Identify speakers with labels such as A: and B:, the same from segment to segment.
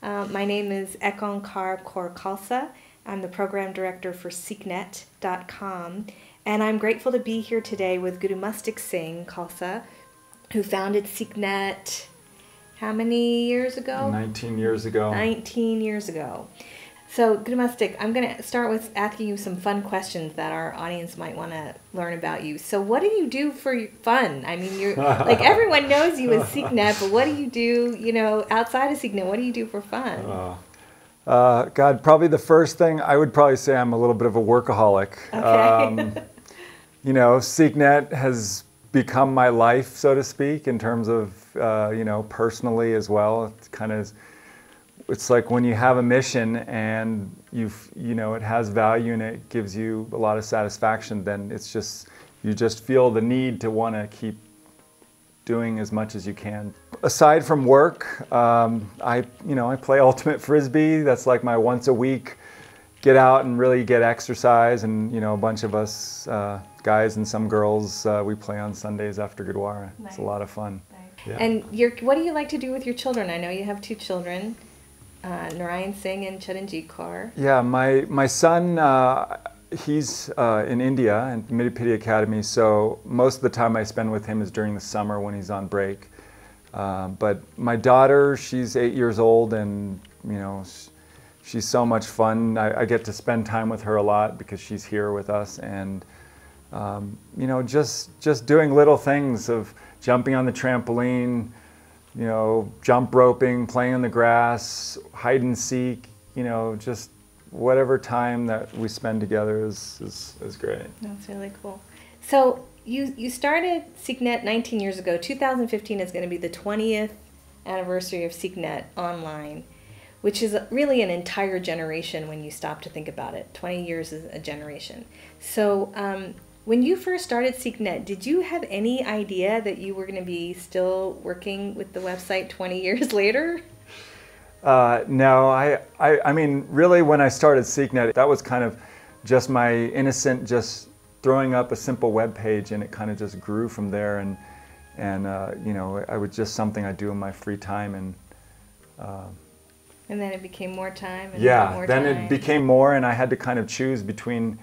A: My name is Ekonkar Kaur Khalsa. I'm the program director for SikhNet.com, and I'm grateful to be here today with Gurumustuk Singh Khalsa, who founded SikhNet how many years ago?
B: 19 years ago.
A: 19 years ago. So, Gurumustuk, I'm going to start with asking you some fun questions that our audience might want to learn about you. So, what do you do for fun? I mean, you're like everyone knows you as SikhNet, but what do you do, outside of SikhNet? What do you do for fun?
B: God, probably the first thing I would probably say I'm a little bit of a workaholic.
A: Okay.
B: SikhNet has become my life, so to speak, in terms of personally as well. It's like when you have a mission and it has value and it gives you a lot of satisfaction, then you just feel the need to want to keep doing as much as you can. Aside from work, I play ultimate frisbee. That's like my once a week get out and really get exercise, and a bunch of us guys and some girls, we play on Sundays after Gurdwara. Nice. It's a lot of fun.
A: Nice. Yeah. And what do you like to do with your children? I know you have 2 children. Narayan Singh and Charanjit Kaur.
B: Yeah, my son, he's in India in Midipidi Academy, so most of the time I spend with him is during the summer when he's on break. But my daughter, she's 8 years old, and she's so much fun. I get to spend time with her a lot because she's here with us, and just doing little things of jumping on the trampoline, jump roping, playing in the grass, hide and seek, just whatever time that we spend together is great.
A: That's really cool. So you started SikhNet 19 years ago. 2015 is going to be the 20th anniversary of SikhNet online, which is really an entire generation when you stop to think about it. 20 years is a generation. So when you first started SikhNet, did you have any idea that you were going to be still working with the website 20 years later?
B: No, I mean, really when I started SikhNet, that was kind of just my innocent, just throwing up a simple web page, and it kind of just grew from there, and I was just something I do in my free time, and
A: then it became more time. And
B: yeah, then it became more, and I had to kind of choose between,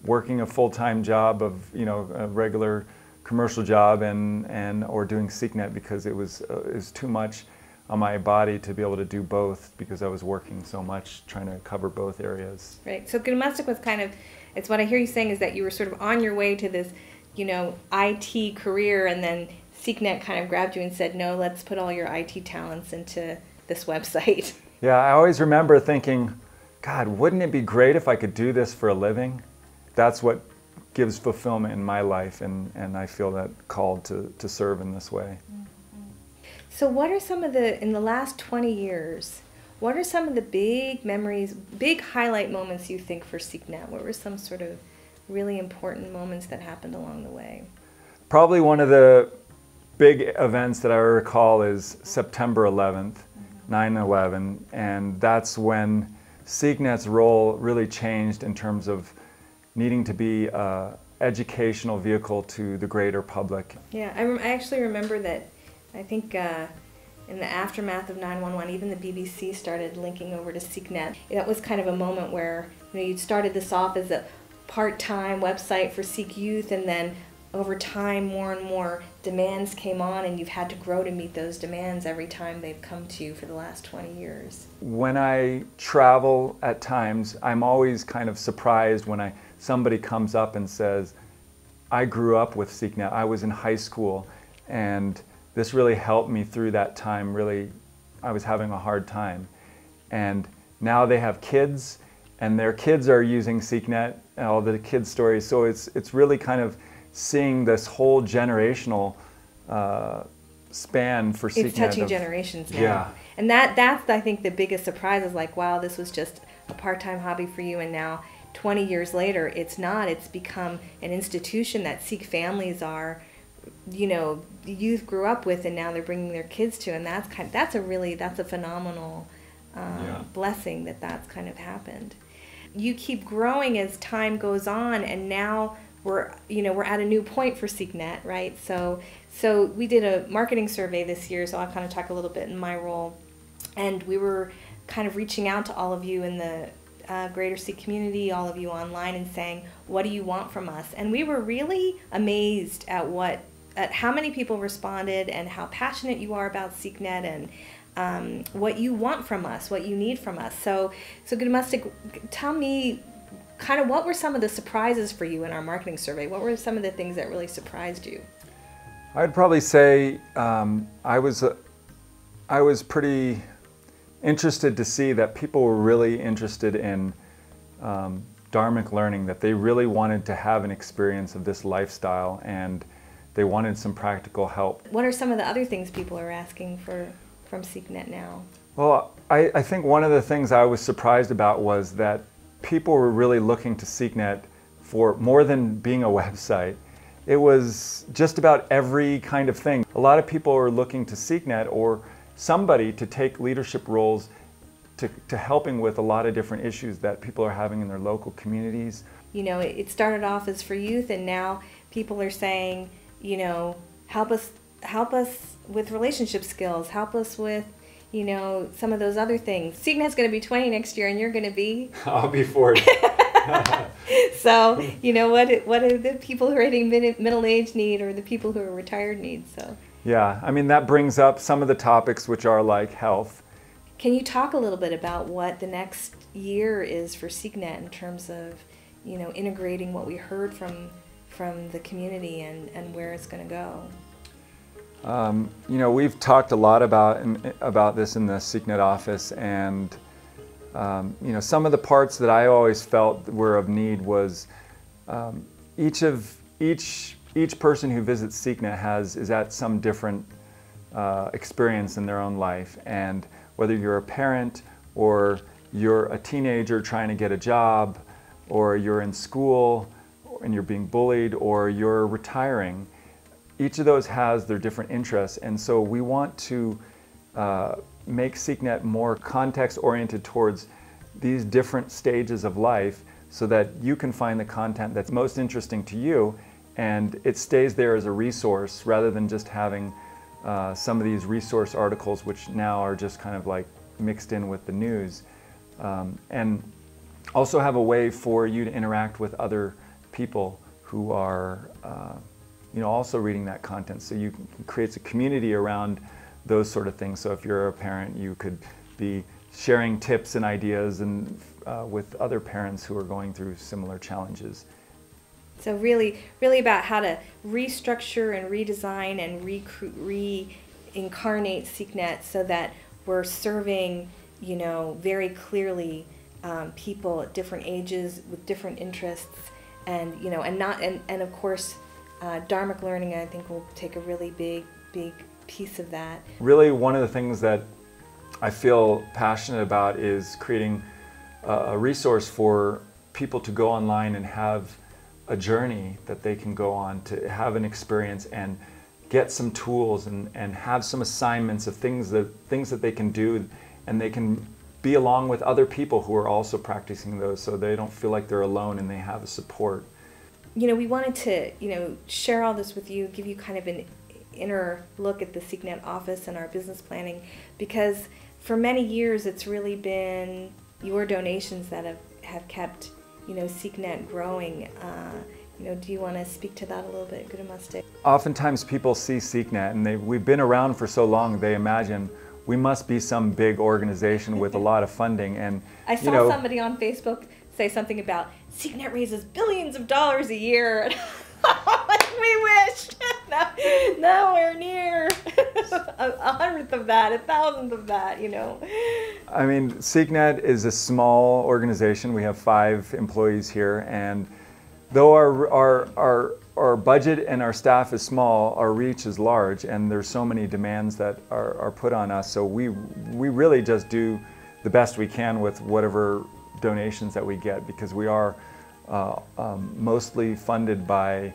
B: working a full-time job of, a regular commercial job or doing SikhNet, because it was too much on my body to be able to do both, because I was working so much trying to cover both areas.
A: Right. So Gurumustuk was it's what I hear you saying is that you were sort of on your way to this, IT career, and then SikhNet kind of grabbed you and said, no, let's put all your IT talents into this website.
B: Yeah, I always remember thinking, God, wouldn't it be great if I could do this for a living? That's what gives fulfillment in my life, and I feel that called to serve in this way.
A: Mm-hmm. So what are in the last 20 years, what are some of the big memories, big highlight moments you think for SikhNet? What were some sort of really important moments that happened along the way?
B: Probably one of the big events that I recall is September 11th, 9/11, and that's when SikhNet's role really changed in terms of needing to be an educational vehicle to the greater public.
A: Yeah, I actually remember that, I think in the aftermath of 9/11, even the BBC started linking over to SikhNet. That was kind of a moment where you'd started this off as a part-time website for Sikh youth, and then over time more and more demands came on, and you've had to grow to meet those demands every time they've come to you for the last 20 years.
B: When I travel at times, I'm always kind of surprised when somebody comes up and says, I grew up with SikhNet, I was in high school, and this really helped me through that time. Really, I was having a hard time. And now they have kids, and their kids are using SikhNet, and all the kids' stories. So it's really kind of seeing this whole generational span for SikhNet.
A: It's touching generations now.
B: Yeah.
A: And that's, I think, the biggest surprise is like, wow, this was just a part-time hobby for you, and now 20 years later, it's not. It's become an institution that Sikh families are, the youth grew up with, and now they're bringing their kids to, and that's a phenomenal blessing that's kind of happened. You keep growing as time goes on, and now we're at a new point for SikhNet, right? So we did a marketing survey this year, so I'll kind of talk a little bit in my role. And we were kind of reaching out to all of you in the greater Sikh community, all of you online, and saying, what do you want from us? And we were really amazed at how many people responded and how passionate you are about SikhNet and what you want from us, what you need from us. So Gurumustuk, tell me kind of what were some of the surprises for you in our marketing survey? What were some of the things that really surprised you?
B: I'd probably say I was pretty interested to see that people were really interested in Dharmic learning, that they really wanted to have an experience of this lifestyle and they wanted some practical help.
A: What are some of the other things people are asking from SikhNet now?
B: Well, I think one of the things I was surprised about was that people were really looking to SikhNet for more than being a website. It was just about every kind of thing. A lot of people are looking to SikhNet or somebody to take leadership roles to helping with a lot of different issues that people are having in their local communities.
A: You know, it started off as for youth, and now people are saying, you know, help us with relationship skills, help us with, you know, some of those other things. SikhNet's going to be 20 next year, and you're going to be?
B: I'll be 40.
A: So, you know, what do the people who are hitting middle age need, or the people who are retired need? So.
B: Yeah, I mean, that brings up some of the topics which are like health.
A: Can you talk a little bit about what the next year is for SikhNet in terms of, you know, integrating what we heard from the community and where it's going to go?
B: You know, we've talked a lot about this in the SikhNet office, and you know, some of the parts that I always felt were of need was each person who visits SikhNet is at some different experience in their own life, and whether you're a parent or you're a teenager trying to get a job, or you're in school and you're being bullied, or you're retiring, each of those has their different interests, and so we want to make SikhNet more context-oriented towards these different stages of life so that you can find the content that's most interesting to you, and it stays there as a resource rather than just having some of these resource articles which now are just kind of like mixed in with the news. And also have a way for you to interact with other people who are you know, also reading that content, so you can create a community around those sort of things. So if you're a parent, you could be sharing tips and ideas and with other parents who are going through similar challenges.
A: So really about how to restructure and redesign and reincarnate SikhNet so that we're serving, you know, very clearly people at different ages with different interests, and you know, and of course, Dharmic learning, I think, will take a really big piece of that.
B: Really, one of the things that I feel passionate about is creating a resource for people to go online and have a journey that they can go on to have an experience and get some tools and have some assignments of things that they can do, and they can be along with other people who are also practicing those, so they don't feel like they're alone and they have a support.
A: You know, we wanted to, you know, share all this with you, give you kind of an inner look at the SikhNet office and our business planning, because for many years it's really been your donations that have kept, you know, SikhNet growing. You know, do you want to speak to that a little bit, Gurumustuk?
B: Oftentimes people see SikhNet and we've been around for so long, they imagine we must be some big organization with a lot of funding. And
A: I saw somebody on Facebook say something about SikhNet raises billions of dollars a year. We wish. Nowhere near 100th of that, 1,000th of that, you know.
B: I mean, SikhNet is a small organization. We have 5 employees here, and though our budget and our staff is small, our reach is large, and there's so many demands that are put on us. So we really just do the best we can with whatever donations that we get, because we are mostly funded by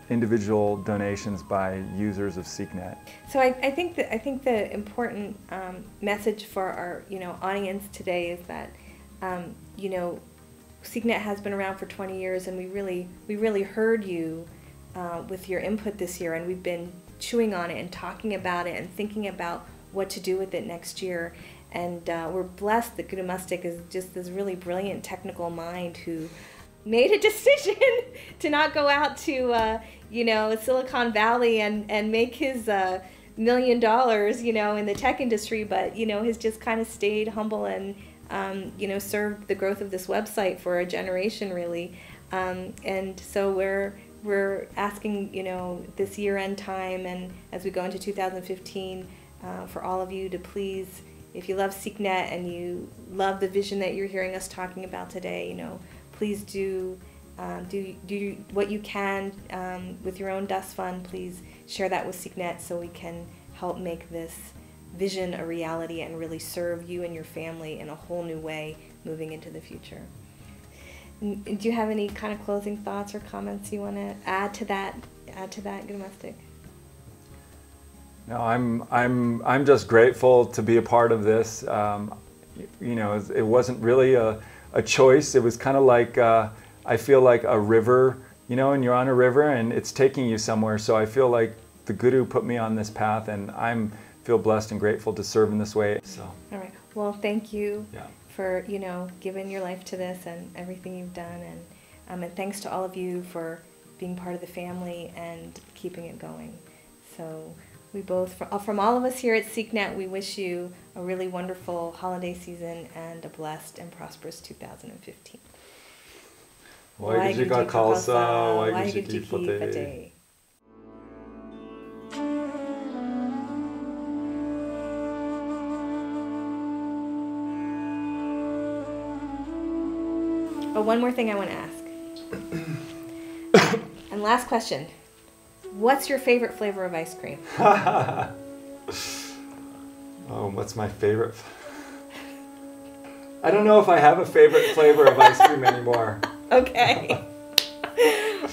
B: individual donations by users of SikhNet.
A: So I think the important message for our, you know, audience today is that you know, SikhNet has been around for 20 years, and we really heard you with your input this year, and we've been chewing on it and talking about it and thinking about what to do with it next year. And we're blessed that Gurumustuk is just this really brilliant technical mind who made a decision to not go out to, Silicon Valley and make his $1 million, in the tech industry, but, has just kind of stayed humble and, served the growth of this website for a generation, really. And so we're asking, this year-end time and as we go into 2015, for all of you to please, if you love SikhNet and you love the vision that you're hearing us talking about today, please do what you can with your own dust fund. Please share that with SikhNet so we can help make this vision a reality and really serve you and your family in a whole new way moving into the future. Do you have any kind of closing thoughts or comments you want to add to that, Gurumustuk?
B: No, I'm just grateful to be a part of this. It wasn't really a choice. It was kind of like, I feel like a river, and you're on a river and it's taking you somewhere. So I feel like the Guru put me on this path, and feel blessed and grateful to serve in this way. So.
A: All right. Well, thank you.
B: Yeah.
A: For giving your life to this and everything you've done, and thanks to all of you for being part of the family and keeping it going. So we both, from all of us here at SikhNet, we wish you a really wonderful holiday season and a blessed and prosperous 2015.
B: Waheguru Ji Ka Khalsa, Waheguru Ji Ki Fateh.
A: Oh, one more thing I want to ask. And last question. What's your favorite flavor of ice cream?
B: Oh, what's my favorite? I don't know if I have a favorite flavor of ice cream anymore.
A: Okay.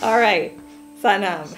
A: All right. Sanam.